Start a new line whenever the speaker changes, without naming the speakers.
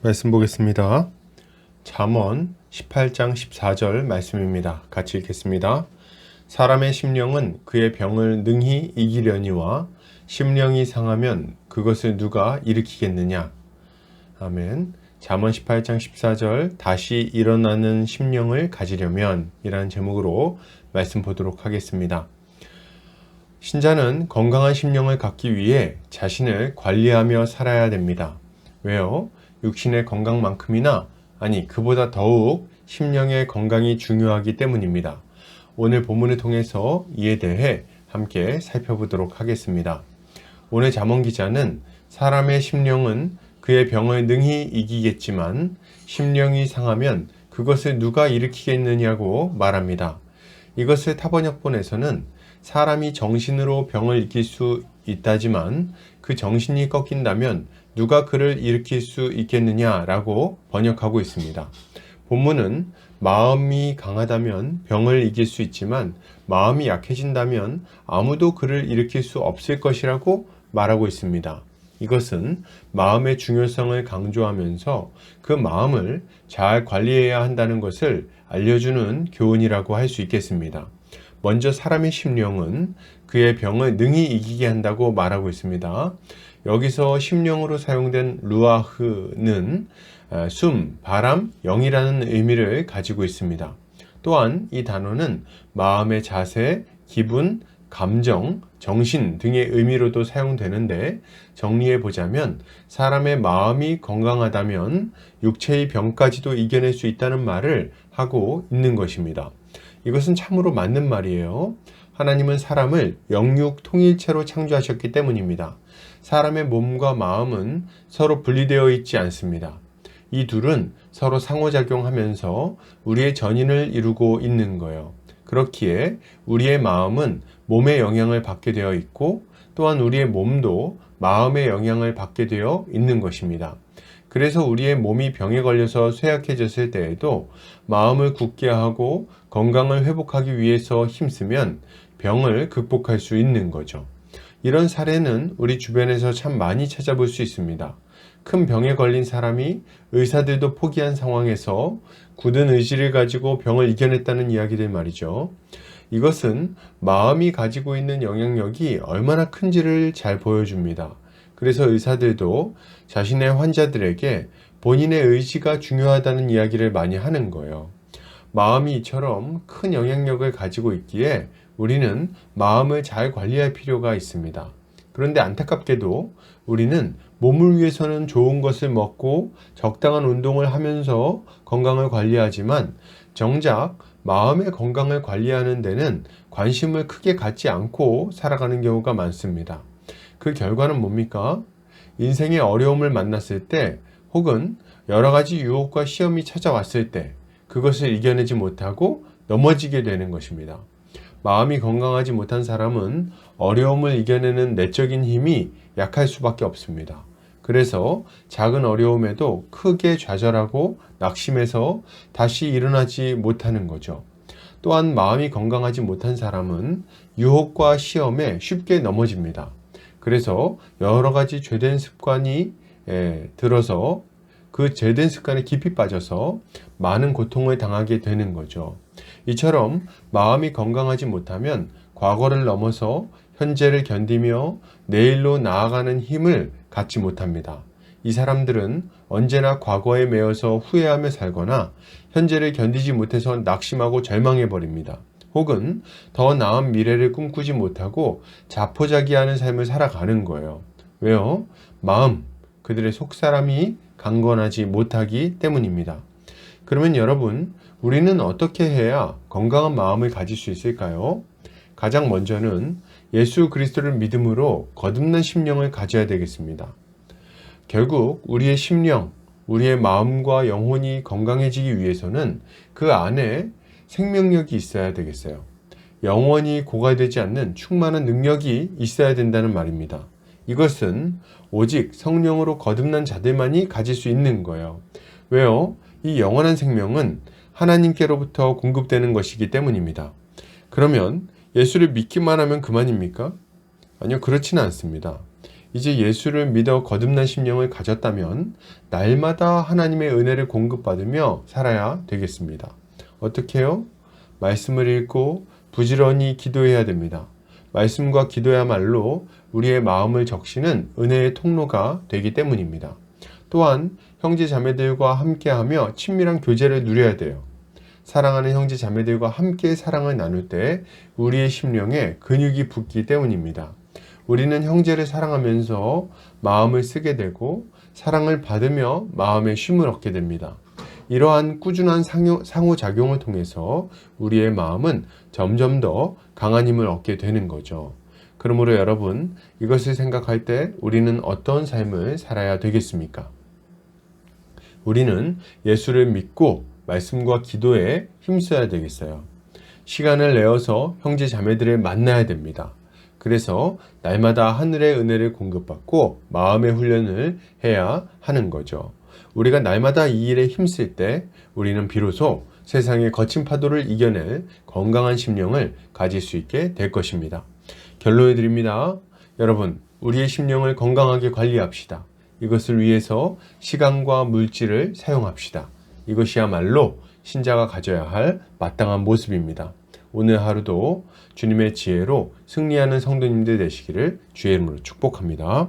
말씀 보겠습니다. 잠언 18장 14절 말씀입니다. 같이 읽겠습니다. 사람의 심령은 그의 병을 능히 이기려니와 심령이 상하면 그것을 누가 일으키겠느냐. 아멘. 잠언 18장 14절 다시 일어나는 심령을 가지려면 이라는 제목으로 말씀 보도록 하겠습니다. 신자는 건강한 심령을 갖기 위해 자신을 관리하며 살아야 됩니다. 왜요? 육신의 건강만큼이나 그보다 더욱 심령의 건강이 중요하기 때문입니다. 오늘 본문을 통해서 이에 대해 함께 살펴보도록 하겠습니다. 오늘 잠언 기자는 사람의 심령은 그의 병을 능히 이기겠지만 심령이 상하면 그것을 누가 일으키겠느냐고 말합니다. 이것을 타번역본에서는 사람이 정신으로 병을 이길 수 있다지만 그 정신이 꺾인다면 누가 그를 일으킬 수 있겠느냐라고 번역하고 있습니다. 본문은 마음이 강하다면 병을 이길 수 있지만 마음이 약해진다면 아무도 그를 일으킬 수 없을 것이라고 말하고 있습니다. 이것은 마음의 중요성을 강조하면서 그 마음을 잘 관리해야 한다는 것을 알려주는 교훈이라고 할 수 있겠습니다. 먼저 사람의 심령은 그의 병을 능히 이기게 한다고 말하고 있습니다. 여기서 심령으로 사용된 루아흐는 숨, 바람, 영이라는 의미를 가지고 있습니다. 또한 이 단어는 마음의 자세, 기분, 감정, 정신 등의 의미로도 사용되는데 정리해 보자면 사람의 마음이 건강하다면 육체의 병까지도 이겨낼 수 있다는 말을 하고 있는 것입니다. 이것은 참으로 맞는 말이에요. 하나님은 사람을 영육 통일체로 창조하셨기 때문입니다. 사람의 몸과 마음은 서로 분리되어 있지 않습니다. 이 둘은 서로 상호작용하면서 우리의 전인을 이루고 있는 거예요. 그렇기에 우리의 마음은 몸의 영향을 받게 되어 있고 또한 우리의 몸도 마음의 영향을 받게 되어 있는 것입니다. 그래서 우리의 몸이 병에 걸려서 쇠약해졌을 때에도 마음을 굳게 하고 건강을 회복하기 위해서 힘쓰면 병을 극복할 수 있는 거죠. 이런 사례는 우리 주변에서 참 많이 찾아볼 수 있습니다. 큰 병에 걸린 사람이 의사들도 포기한 상황에서 굳은 의지를 가지고 병을 이겨냈다는 이야기들 말이죠. 이것은 마음이 가지고 있는 영향력이 얼마나 큰지를 잘 보여줍니다. 그래서 의사들도 자신의 환자들에게 본인의 의지가 중요하다는 이야기를 많이 하는 거예요. 마음이 이처럼 큰 영향력을 가지고 있기에 우리는 마음을 잘 관리할 필요가 있습니다. 그런데 안타깝게도 우리는 몸을 위해서는 좋은 것을 먹고 적당한 운동을 하면서 건강을 관리하지만 정작 마음의 건강을 관리하는 데는 관심을 크게 갖지 않고 살아가는 경우가 많습니다. 그 결과는 뭡니까? 인생의 어려움을 만났을 때 혹은 여러 가지 유혹과 시험이 찾아왔을 때 그것을 이겨내지 못하고 넘어지게 되는 것입니다. 마음이 건강하지 못한 사람은 어려움을 이겨내는 내적인 힘이 약할 수밖에 없습니다. 그래서 작은 어려움에도 크게 좌절하고 낙심해서 다시 일어나지 못하는 거죠. 또한 마음이 건강하지 못한 사람은 유혹과 시험에 쉽게 넘어집니다. 그래서 여러 가지 죄된 습관이 들어서 그 죄된 습관에 깊이 빠져서 많은 고통을 당하게 되는 거죠. 이처럼 마음이 건강하지 못하면 과거를 넘어서 현재를 견디며 내일로 나아가는 힘을 갖지 못합니다. 이 사람들은 언제나 과거에 매여서 후회하며 살거나 현재를 견디지 못해서 낙심하고 절망해 버립니다. 혹은 더 나은 미래를 꿈꾸지 못하고 자포자기하는 삶을 살아가는 거예요. 왜요? 그들의 속사람이 강건하지 못하기 때문입니다. 그러면 여러분, 우리는 어떻게 해야 건강한 마음을 가질 수 있을까요? 가장 먼저는 예수 그리스도를 믿음으로 거듭난 심령을 가져야 되겠습니다. 결국 우리의 심령, 우리의 마음과 영혼이 건강해지기 위해서는 그 안에 생명력이 있어야 되겠어요. 영원히 고갈되지 않는 충만한 능력이 있어야 된다는 말입니다. 이것은 오직 성령으로 거듭난 자들만이 가질 수 있는 거예요. 왜요? 이 영원한 생명은 하나님께로부터 공급되는 것이기 때문입니다. 그러면 예수를 믿기만 하면 그만입니까? 아니요, 그렇지는 않습니다. 이제 예수를 믿어 거듭난 심령을 가졌다면 날마다 하나님의 은혜를 공급받으며 살아야 되겠습니다. 어떻게 해요? 말씀을 읽고 부지런히 기도해야 됩니다. 말씀과 기도야말로 우리의 마음을 적시는 은혜의 통로가 되기 때문입니다. 또한 형제 자매들과 함께하며 친밀한 교제를 누려야 돼요. 사랑하는 형제 자매들과 함께 사랑을 나눌 때 우리의 심령에 근육이 붙기 때문입니다. 우리는 형제를 사랑하면서 마음을 쓰게 되고 사랑을 받으며 마음의 쉼을 얻게 됩니다. 이러한 꾸준한 상호작용을 통해서 우리의 마음은 점점 더 강한 힘을 얻게 되는 거죠. 그러므로 여러분, 이것을 생각할 때 우리는 어떤 삶을 살아야 되겠습니까? 우리는 예수를 믿고 말씀과 기도에 힘써야 되겠어요. 시간을 내어서 형제 자매들을 만나야 됩니다. 그래서 날마다 하늘의 은혜를 공급받고 마음의 훈련을 해야 하는 거죠. 우리가 날마다 이 일에 힘쓸 때 우리는 비로소 세상의 거친 파도를 이겨낼 건강한 심령을 가질 수 있게 될 것입니다. 결론을 드립니다. 여러분, 우리의 심령을 건강하게 관리합시다. 이것을 위해서 시간과 물질을 사용합시다. 이것이야말로 신자가 가져야 할 마땅한 모습입니다. 오늘 하루도 주님의 지혜로 승리하는 성도님들 되시기를 주의 이름으로 축복합니다.